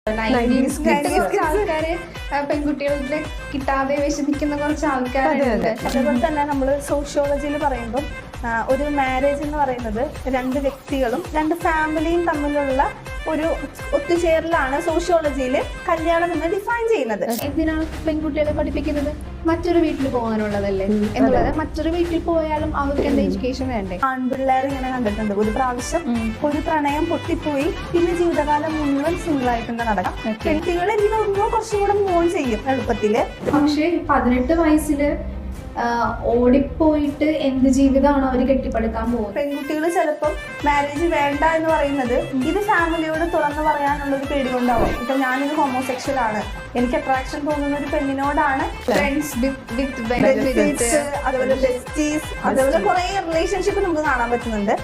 കുറച്ച് ആൾക്കാര് പെൺകുട്ടികളുടെ കിട്ടാതെ വിഷമിക്കുന്ന കുറച്ച് ആൾക്കാരുണ്ട്. അതേപോലെ തന്നെ നമ്മൾ സോഷ്യോളജിയിൽ പറയുമ്പോൾ ഒരു മാരേജ് എന്ന് പറയുന്നത് രണ്ട് വ്യക്തികളും രണ്ട് ഫാമിലിയും തമ്മിലുള്ള ഒരു ഒത്തുചേരലാണ് സോഷ്യോളജിയിൽ കല്യാണം എന്ന് ഡിഫൈൻ ചെയ്യുന്നത്. എന്തിനാണ് പെൺകുട്ടികളെ പഠിപ്പിക്കുന്നത്? മറ്റൊരു വീട്ടിൽ പോകാനുള്ളതല്ലേ എന്നുള്ളത്. മറ്റൊരു വീട്ടിൽ പോയാലും അവർക്ക് എന്താ എഡ്യൂക്കേഷൻ വേണ്ടേ? ആൺപിള്ളേർ ഇങ്ങനെ കണ്ടിട്ടുണ്ട്, ഒരു പ്രാവശ്യം ഒരു പ്രണയം പൊട്ടിപ്പോയി പിന്നെ ജീവിതകാലം മുഴുവൻ സിംഗിൾ ആയിട്ട് നടക്കാം. പെൺകുട്ടികൾ ഇതിനൊന്നും കുറച്ചും കൂടെ മൂവ് ചെയ്യും എളുപ്പത്തില്. പക്ഷെ 18 വയസ്സില് ഓടിപ്പോയിട്ട് എന്ത് ജീവിതമാണ് അവർ കെട്ടിപ്പടുക്കാൻ പോകുന്നത്? പെൺകുട്ടികൾ ചിലപ്പോൾ മാരേജ് വേണ്ട എന്ന് പറയുന്നത് ഇത് ഫാമിലിയോട് തുറന്നു പറയാനുള്ള ഒരു പേടി കൊണ്ടാവും. ഇപ്പൊ ഞാനൊരു ഹോമോസെക്ഷൽ ആണ്, എനിക്ക് അട്രാക്ഷൻ തോന്നുന്ന ഒരു പെണ്ണിനോടാണ് അതുപോലെ ബെസ്റ്റീസ്, അതുപോലെ കുറെ റിലേഷൻഷിപ്പ് നമുക്ക് കാണാൻ പറ്റുന്നുണ്ട്.